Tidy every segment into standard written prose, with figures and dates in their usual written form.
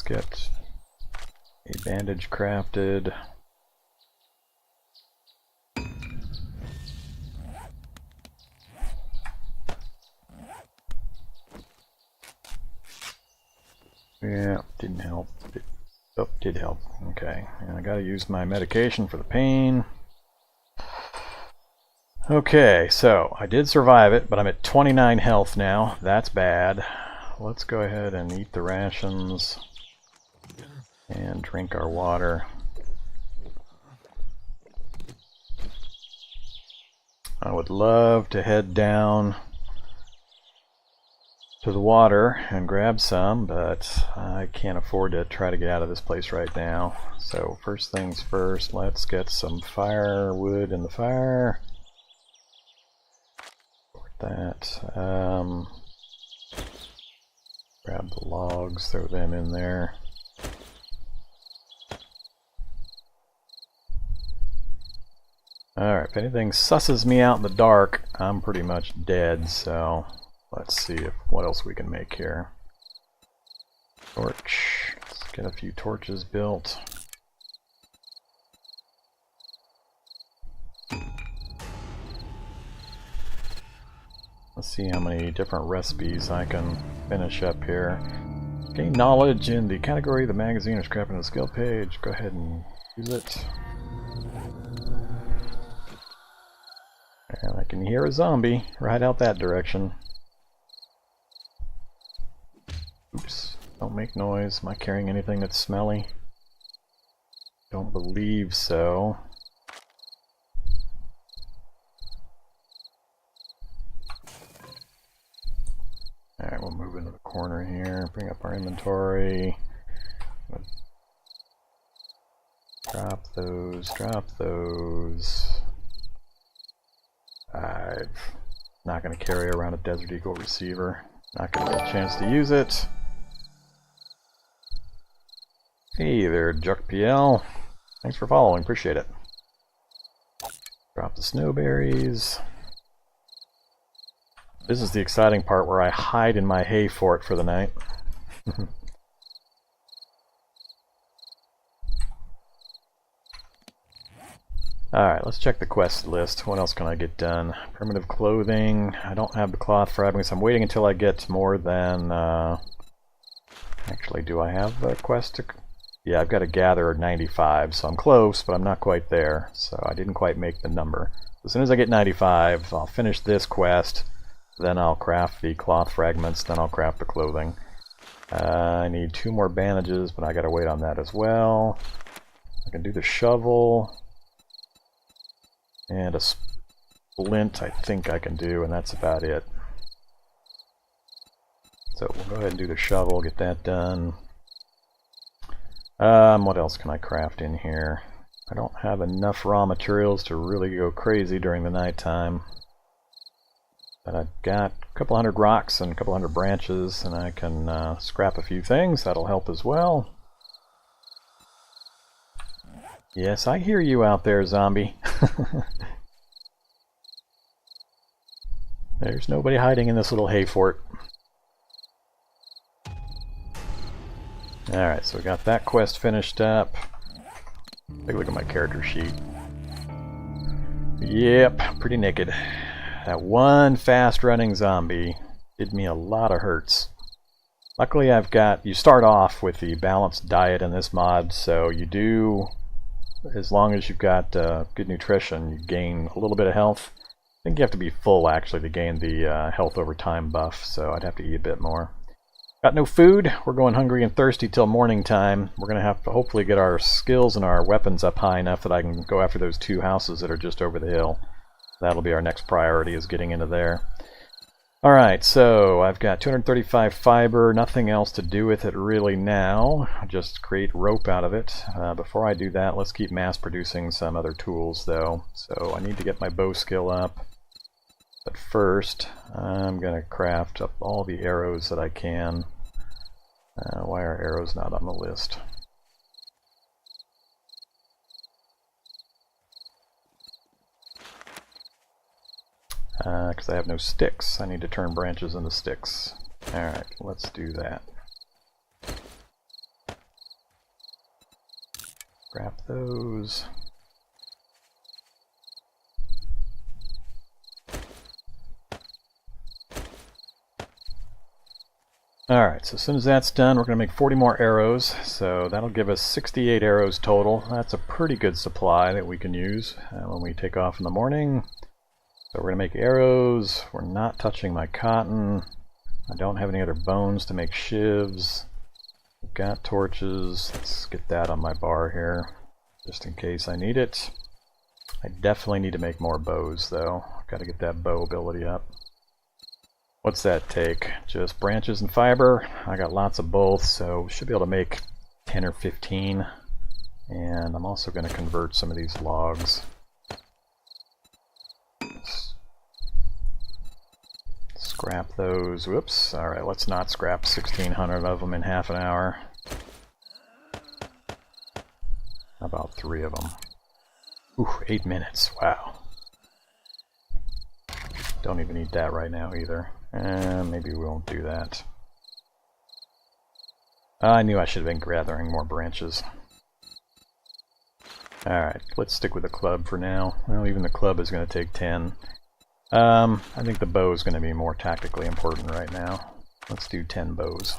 get a bandage crafted. Yeah, didn't help. Oh, did help. Okay, and I gotta use my medication for the pain. Okay, so I did survive it, but I'm at 29 health now. That's bad. Let's go ahead and eat the rations and drink our water. I would love to head down to the water and grab some, but I can't afford to try to get out of this place right now. So first things first, let's get some firewood in the fire. That. Grab the logs, throw them in there. Alright, if anything susses me out in the dark, I'm pretty much dead, so let's see what else we can make here. Torch. Let's get a few torches built. Let's see how many different recipes I can finish up here. Gain knowledge in the category of the magazine or scrapping the skill page. Go ahead and use it. And I can hear a zombie right out that direction. Oops, don't make noise. Am I carrying anything that's smelly? Don't believe so. Alright, we'll move into the corner here, bring up our inventory. Drop those, drop those. I'm not going to carry around a Desert Eagle receiver. Not going to get a chance to use it. Hey there, JuckPL. Thanks for following, appreciate it. Drop the snowberries. This is the exciting part where I hide in my hay fort for the night. Alright, let's check the quest list. What else can I get done? Primitive clothing. I don't have the cloth fragments. I'm waiting until I get more than... Actually, do I have a quest to... Yeah, I've got to gather 95, so I'm close, but I'm not quite there. So I didn't quite make the number. As soon as I get 95, I'll finish this quest. Then I'll craft the cloth fragments, then I'll craft the clothing. I need 2 more bandages, but I gotta wait on that as well. I can do the shovel. And a splint I think I can do, and that's about it. So we'll go ahead and do the shovel, get that done. What else can I craft in here? I don't have enough raw materials to really go crazy during the nighttime. But I've got a couple hundred rocks and a couple hundred branches, and I can scrap a few things. That'll help as well. Yes, I hear you out there, zombie. There's nobody hiding in this little hay fort. Alright, so we got that quest finished up. Take a look at my character sheet. Yep, pretty naked. That one fast-running zombie did me a lot of hurts. Luckily I've got... You start off with the balanced diet in this mod, so you do... As long as you've got good nutrition, you gain a little bit of health. I think you have to be full, actually, to gain the health over time buff, so I'd have to eat a bit more. Got no food. We're going hungry and thirsty till morning time. We're going to have to hopefully get our skills and our weapons up high enough that I can go after those 2 houses that are just over the hill. That'll be our next priority, is getting into there. Alright, so I've got 235 fiber, nothing else to do with it really now. Just create rope out of it. Before I do that, let's keep mass producing some other tools though. So I need to get my bow skill up. But first, I'm going to craft up all the arrows that I can. Why are arrows not on the list? Because I have no sticks. I need to turn branches into sticks. Alright, let's do that. Scrap those. Alright, so as soon as that's done, we're going to make 40 more arrows, so that'll give us 68 arrows total. That's a pretty good supply that we can use when we take off in the morning. So we're going to make arrows. We're not touching my cotton. I don't have any other bones to make shivs. We've got torches. Let's get that on my bar here, just in case I need it. I definitely need to make more bows, though. I've got to get that bow ability up. What's that take? Just branches and fiber. I got lots of both, so we should be able to make 10 or 15. And I'm also going to convert some of these logs. Scrap those. Whoops. Alright, let's not scrap 1,600 of them in half an hour. How about 3 of them? Ooh, 8 minutes. Wow. Don't even need that right now either. Maybe we won't do that. I knew I should have been gathering more branches. Alright, let's stick with the club for now. Well, even the club is going to take 10. I think the bow is going to be more tactically important right now. Let's do 10 bows.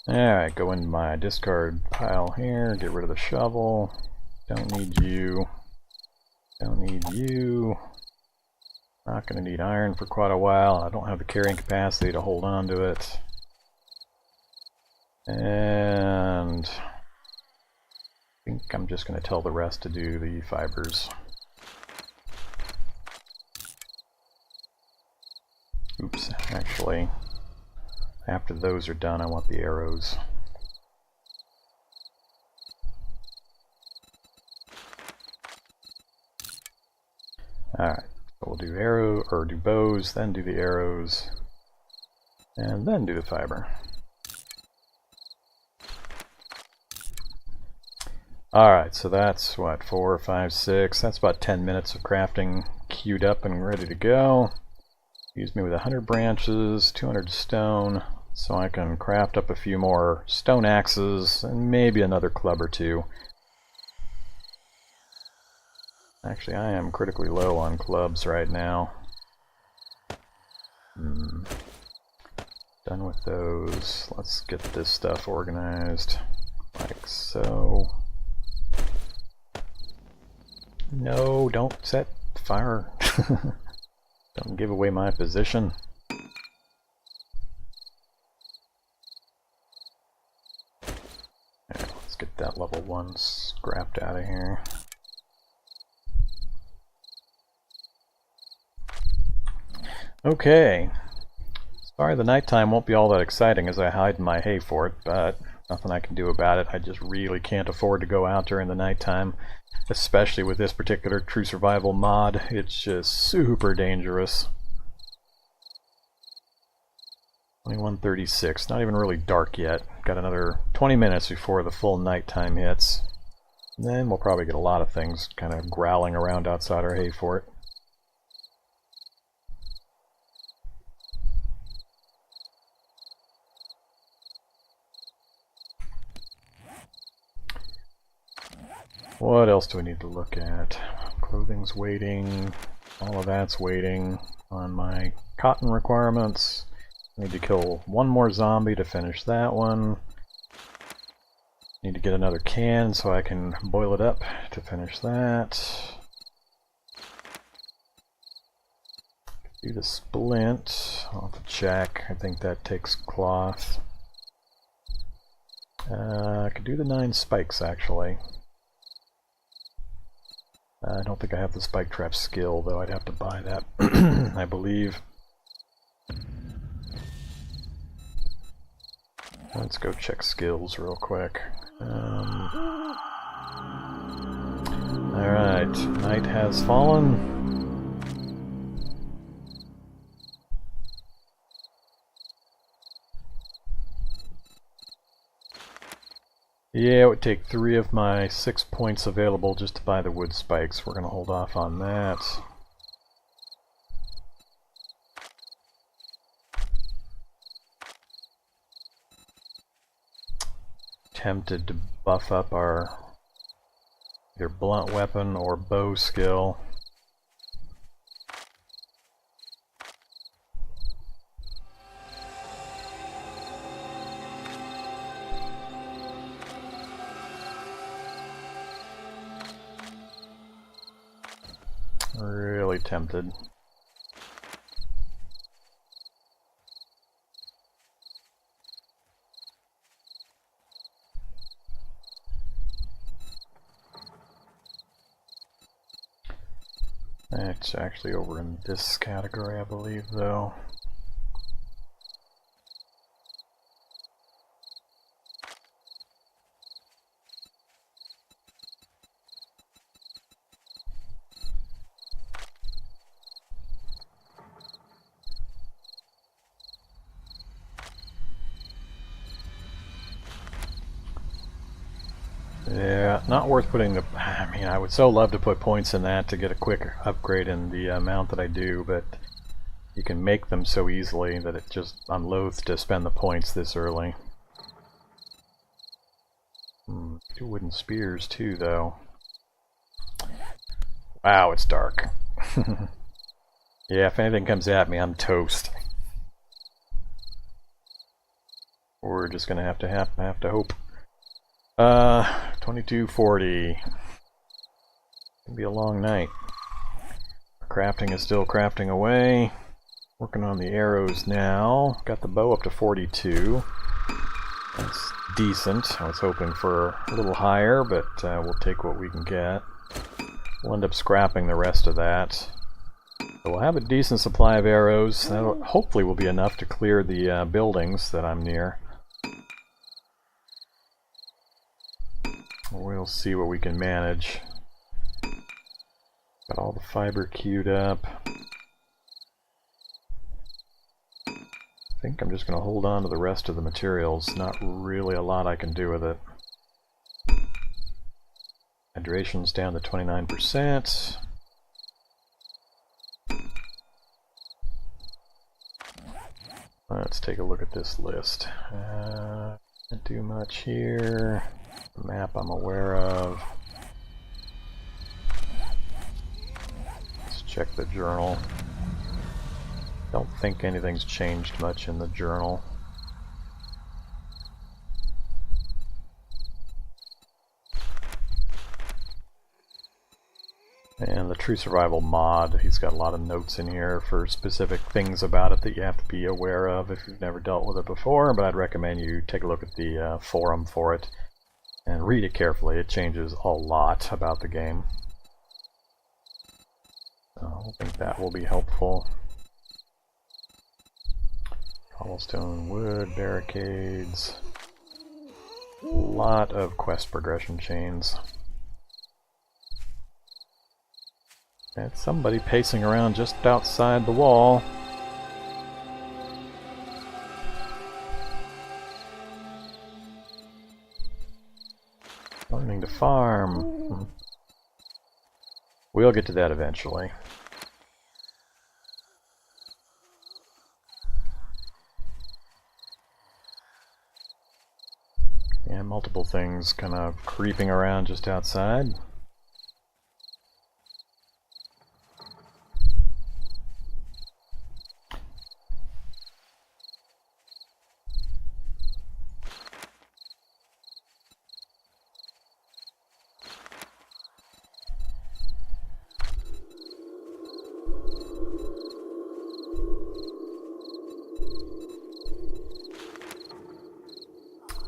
Alright, go into my discard pile here, get rid of the shovel. Don't need you. Don't need you. Not going to need iron for quite a while. I don't have the carrying capacity to hold on to it. And I think I'm just going to tell the rest to do the fibers. Oops, actually, after those are done, I want the arrows. Alright, so we'll do bows, then do the arrows, and then do the fiber. Alright, so that's what, 4, 5, 6, that's about 10 minutes of crafting queued up and ready to go. Use me with 100 branches, 200 stone, so I can craft up a few more stone axes, and maybe another club or two. Actually, I am critically low on clubs right now. Done with those. Let's get this stuff organized, like so. No, don't set fire. Don't give away my position. Yeah, let's get that level 1 scrapped out of here. Okay. Sorry the nighttime won't be all that exciting as I hide in my hay fort, but nothing I can do about it. I just really can't afford to go out during the nighttime. Especially with this particular True Survival mod, it's just super dangerous. 21:36, not even really dark yet. Got another 20 minutes before the full nighttime hits. And then we'll probably get a lot of things kind of growling around outside our hay fort. What else do we need to look at? Clothing's waiting, all of that's waiting on my cotton requirements. I need to kill one more zombie to finish that one. Need to get another can so I can boil it up to finish that. Do the splint. I'll have to check. I think that takes cloth. I could do the 9 spikes actually. I don't think I have the spike trap skill, though I'd have to buy that, I believe. Let's go check skills real quick. Alright, night has fallen. Yeah, it would take 3 of my 6 points available just to buy the wood spikes. We're going to hold off on that. tempted to buff up our either blunt weapon or bow skill. Really tempted. It's actually over in this category, I believe, though. Yeah, not worth putting the... I mean, I would so love to put points in that to get a quick upgrade in the amount that I do, but you can make them so easily that it just... I'm loath to spend the points this early. 2 wooden spears, too, though. Wow, it's dark. Yeah, if anything comes at me, I'm toast. We're just gonna have to hope. 2240. Gonna be a long night. Crafting is still crafting away. Working on the arrows now. Got the bow up to 42. That's decent. I was hoping for a little higher, but we'll take what we can get. We'll end up scrapping the rest of that. So we'll have a decent supply of arrows. That hopefully will be enough to clear the buildings that I'm near. We'll see what we can manage. Got all the fiber queued up. I think I'm just going to hold on to the rest of the materials. Not really a lot I can do with it. Hydration's down to 29%. Let's take a look at this list. Can't do much here. The map I'm aware of. Let's check the journal. Don't think anything's changed much in the journal. And the True Survival mod, he's got a lot of notes in here for specific things about it that you have to be aware of if you've never dealt with it before, but I'd recommend you take a look at the forum for it and read it carefully. It changes a lot about the game. So I think that will be helpful. Cobblestone, wood, barricades. A lot of quest progression chains. That's somebody pacing around just outside the wall. Learning to farm. We'll get to that eventually. Yeah, multiple things kind of creeping around just outside.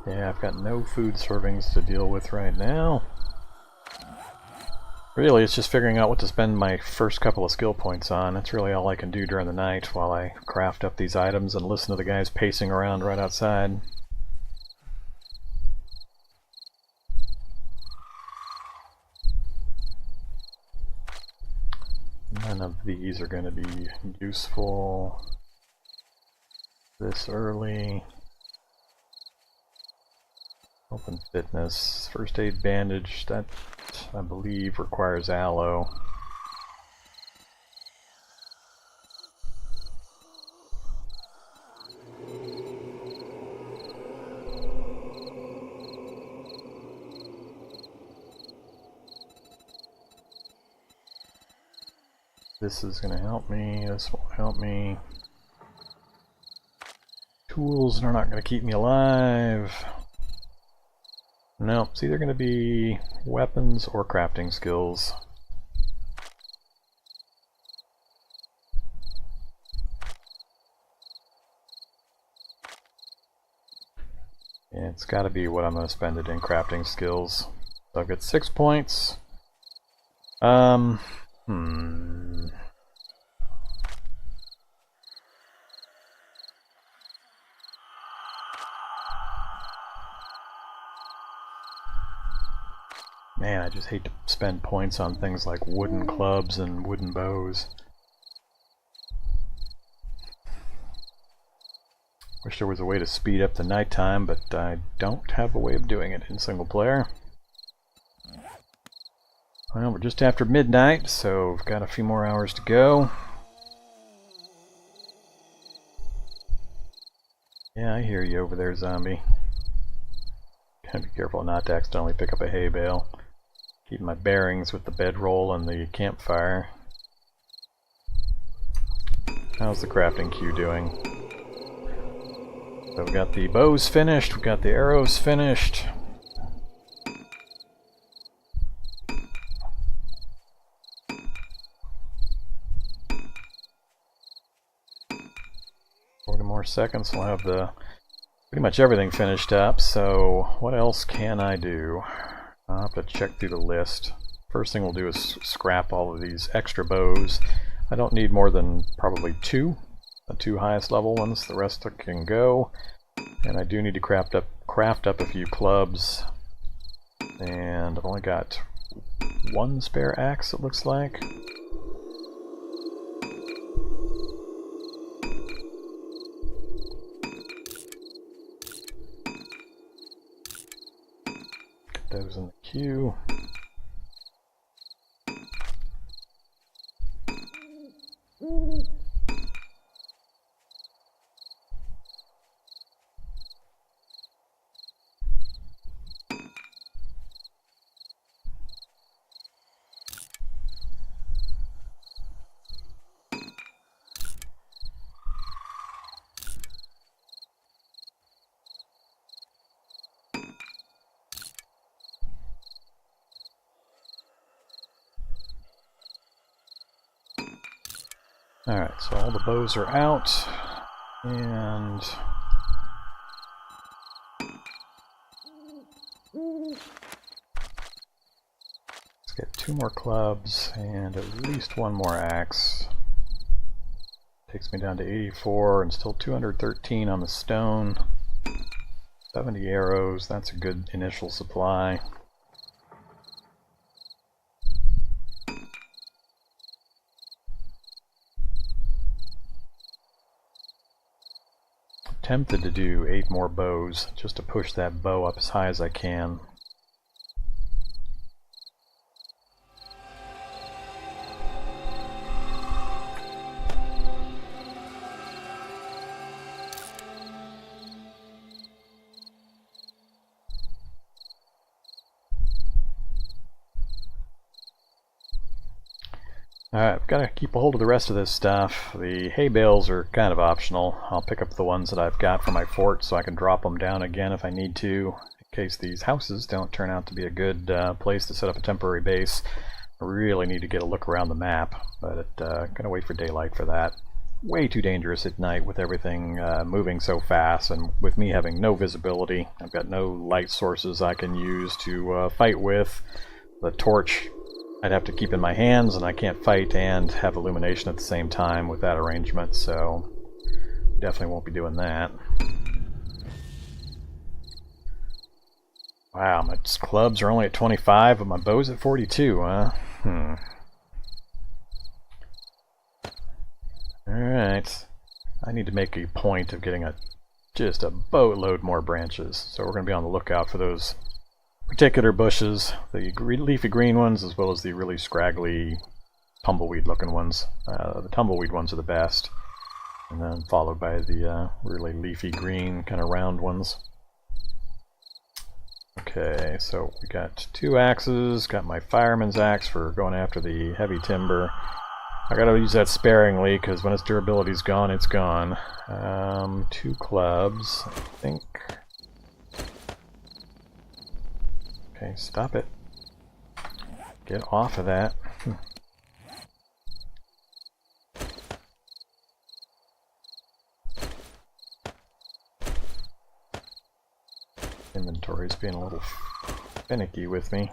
Yeah, I've got no food servings to deal with right now. Really, it's just figuring out what to spend my first couple of skill points on. That's really all I can do during the night while I craft up these items and listen to the guys pacing around right outside. None of these are going to be useful this early. Health and fitness. First aid bandage, that I believe requires aloe. This is going to help me. This won't help me. Tools are not going to keep me alive. No, it's either going to be weapons or crafting skills. Yeah, it's got to be what I'm going to spend it in, crafting skills. So I've got 6 points. Man, I just hate to spend points on things like wooden clubs and wooden bows. Wish there was a way to speed up the nighttime, but I don't have a way of doing it in single player. Well, we're just after midnight, so we've got a few more hours to go. Yeah, I hear you over there, zombie. Gotta be careful not to accidentally pick up a hay bale. Keep my bearings with the bedroll and the campfire. How's the crafting queue doing? So we've got the bows finished, we've got the arrows finished. More seconds, we'll have pretty much everything finished up. So what else can I do? I'll have to check through the list. First thing we'll do is scrap all of these extra bows. I don't need more than probably 2, the 2 highest level ones. The rest can go. And I do need to craft up a few clubs. And I've only got 1 spare axe, it looks like. Those in the queue. Alright, so all the bows are out, and let's get 2 more clubs and at least 1 more axe. Takes me down to 84 and still 213 on the stone. 70 arrows, that's a good initial supply. Tempted to do 8 more bows just to push that bow up as high as I can. Alright, I've got to keep a hold of the rest of this stuff. The hay bales are kind of optional. I'll pick up the ones that I've got for my fort so I can drop them down again if I need to, in case these houses don't turn out to be a good place to set up a temporary base. I really need to get a look around the map, but gonna wait for daylight for that. Way too dangerous at night with everything moving so fast, and with me having no visibility. I've got no light sources I can use to fight with. The torch I'd have to keep in my hands, and I can't fight and have illumination at the same time with that arrangement, so definitely won't be doing that. Wow, my clubs are only at 25, but my bow's at 42, huh? Alright. I need to make a point of getting just a boatload more branches, so we're going to be on the lookout for those particular bushes, the leafy green ones as well as the really scraggly tumbleweed looking ones. The tumbleweed ones are the best, and then followed by the really leafy green kind of round ones. Okay, so we got 2 axes, got my fireman's axe for going after the heavy timber, I gotta use that sparingly because when its durability's gone, it's gone. 2 clubs, I think. Okay, stop it. Get off of that. Inventory's being a little finicky with me.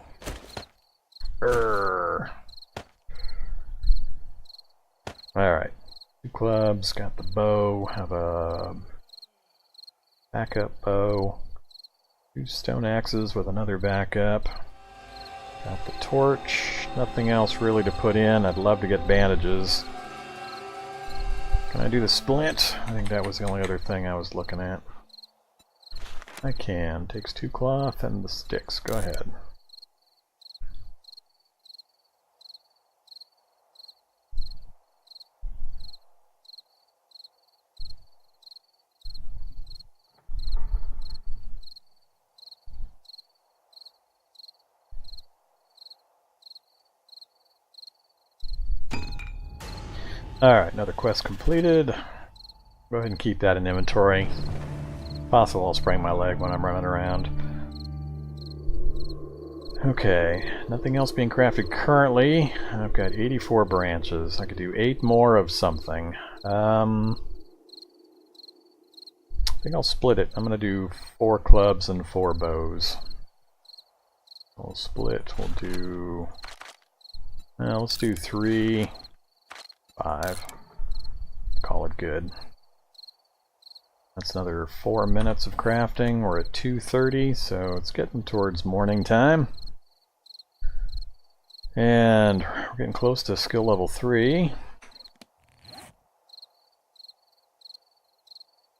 Alright. 2 clubs, got the bow, have a backup bow. 2 stone axes with another backup. Got the torch. Nothing else really to put in. I'd love to get bandages. Can I do the splint? I think that was the only other thing I was looking at. I can. Takes 2 cloth and the sticks. Go ahead. Alright, another quest completed. Go ahead and keep that in inventory. Possible I'll sprain my leg when I'm running around. Okay, nothing else being crafted currently. I've got 84 branches. I could do 8 more of something. I think I'll split it. I'm going to do 4 clubs and 4 bows. We'll split. We'll do... let's do 3, 5. Call it good. That's another 4 minutes of crafting. We're at 2:30, so it's getting towards morning time. And we're getting close to skill level 3.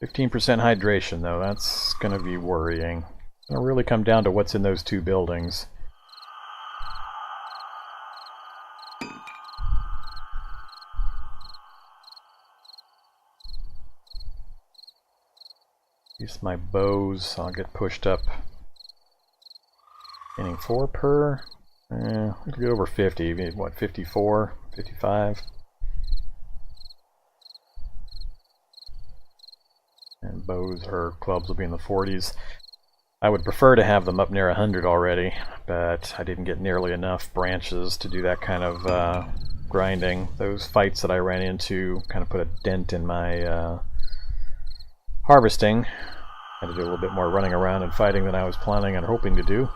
15% hydration, though. That's going to be worrying. It's going to really come down to what's in those 2 buildings. Use my bows, I'll get pushed up. Gaining 4 per. We'll get over 50. What, 54? 55? And bows or clubs will be in the 40s. I would prefer to have them up near 100 already, but I didn't get nearly enough branches to do that kind of grinding. Those fights that I ran into kind of put a dent in my harvesting. Had to do a little bit more running around and fighting than I was planning and hoping to do.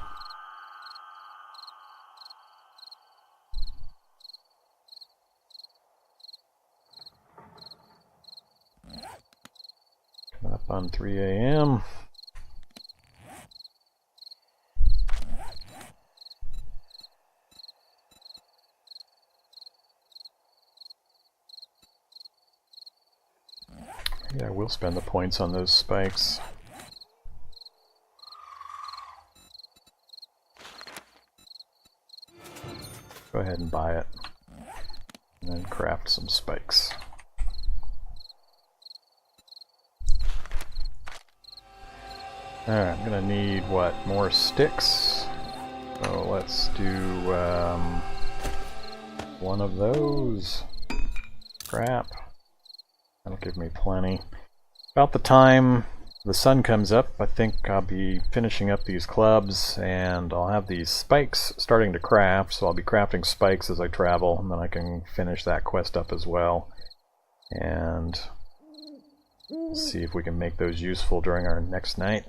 Coming up on 3 a.m. Yeah, I will spend the points on those spikes. Go ahead and buy it. And then craft some spikes. Alright, I'm gonna need, what, more sticks? So let's do one of those. Crap. That'll give me plenty. About the time the sun comes up, I think I'll be finishing up these clubs, and I'll have these spikes starting to craft, so I'll be crafting spikes as I travel, and then I can finish that quest up as well. And see if we can make those useful during our next night.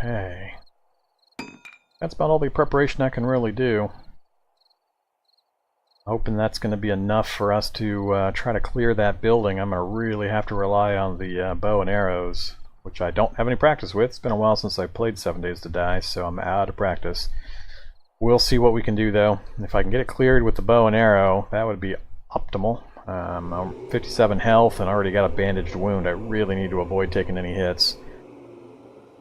Okay. That's about all the preparation I can really do. Hoping that's going to be enough for us to try to clear that building. I'm going to really have to rely on the bow and arrows. which I don't have any practice with. It's been a while since I played 7 Days to Die, so I'm out of practice. We'll see what we can do, though. If I can get it cleared with the bow and arrow, that would be optimal. I'm 57 health and already got a bandaged wound. I really need to avoid taking any hits.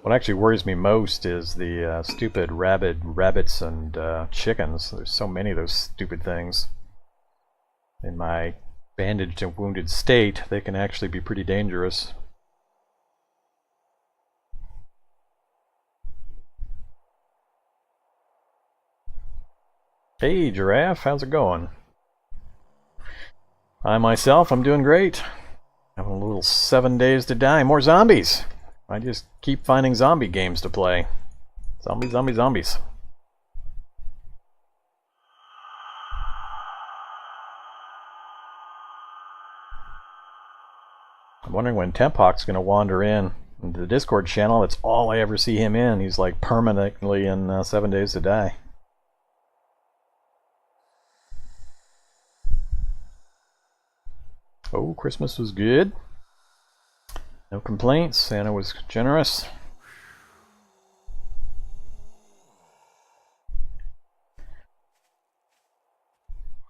What actually worries me most is the stupid rabbits and chickens. There's so many of those stupid things. In my bandaged and wounded state, they can actually be pretty dangerous. Hey, Giraffe, how's it going? I myself, I'm doing great. Having a little 7 Days to Die. More zombies! I just keep finding zombie games to play. Zombies, zombies, zombies. I'm wondering when Temphawk's going to wander in into the Discord channel. That's all I ever see him in. He's like permanently in 7 Days to Die. Oh, Christmas was good. No complaints. Santa was generous.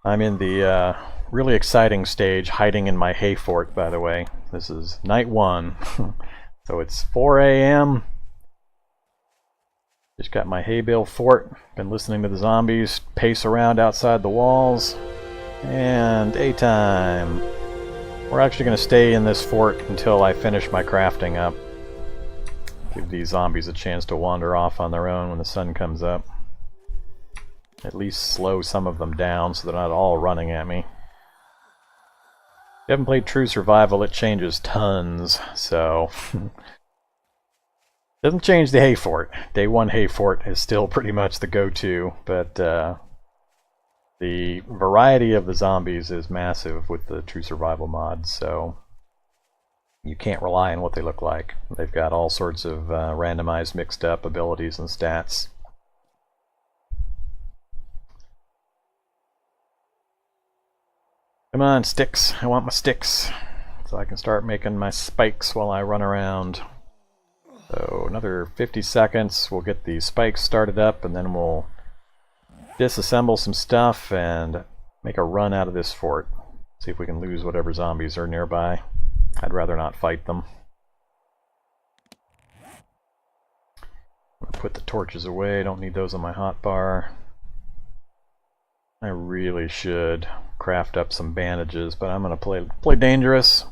I'm in the really exciting stage, hiding in my hay fort, by the way. This is night 1. So it's 4 a.m. Just got my hay bale fort. Been listening to the zombies pace around outside the walls. And daytime. We're actually going to stay in this fort until I finish my crafting up. Give these zombies a chance to wander off on their own when the sun comes up. At least slow some of them down so they're not all running at me. If you haven't played True Survival, it changes tons, so... Doesn't change the hay fort. Day 1 hay fort is still pretty much the go-to, but the variety of the zombies is massive with the True Survival mod, so you can't rely on what they look like. They've got all sorts of randomized, mixed up abilities and stats. Come on, sticks. I want my sticks so I can start making my spikes while I run around. So another 50 seconds, we'll get the spikes started up, and then we'll disassemble some stuff and make a run out of this fort. See if we can lose whatever zombies are nearby. I'd rather not fight them. I'm gonna put the torches away, don't need those on my hotbar. I really should craft up some bandages, but I'm gonna play dangerous.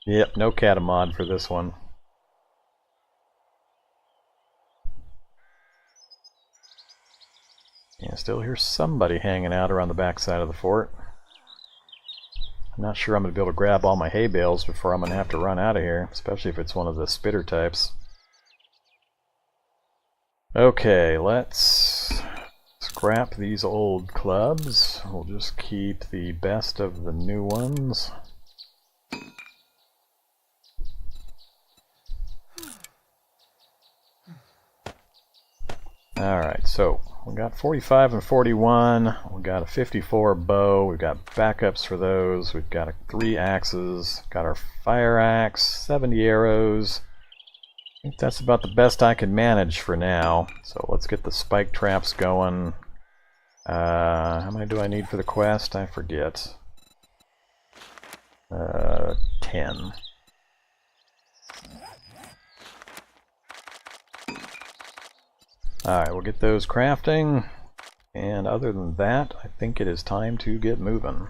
Yep, no catamod for this one. Yeah, still hear somebody hanging out around the backside of the fort. I'm not sure I'm going to be able to grab all my hay bales before I'm going to have to run out of here, especially if it's one of the spitter types. Okay, let's scrap these old clubs. We'll just keep the best of the new ones. Alright, so we got 45 and 41, we got a 54 bow, we've got backups for those, we've got 3 axes, got our fire axe, 70 arrows. I think that's about the best I can manage for now. So let's get the spike traps going. How many do I need for the quest? I forget. 10. Alright, we'll get those crafting, and other than that, I think it is time to get moving.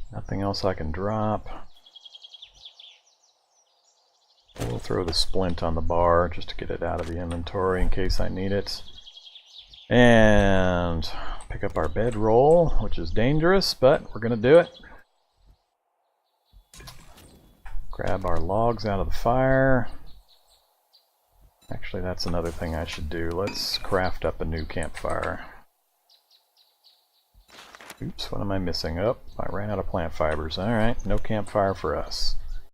Nothing else I can drop. We'll throw the splint on the bar just to get it out of the inventory in case I need it. And pick up our bedroll, which is dangerous, but we're going to do it. Grab our logs out of the fire. Actually, that's another thing I should do. Let's craft up a new campfire. Oops, what am I missing? Oh, I ran out of plant fibers. Alright, no campfire for us.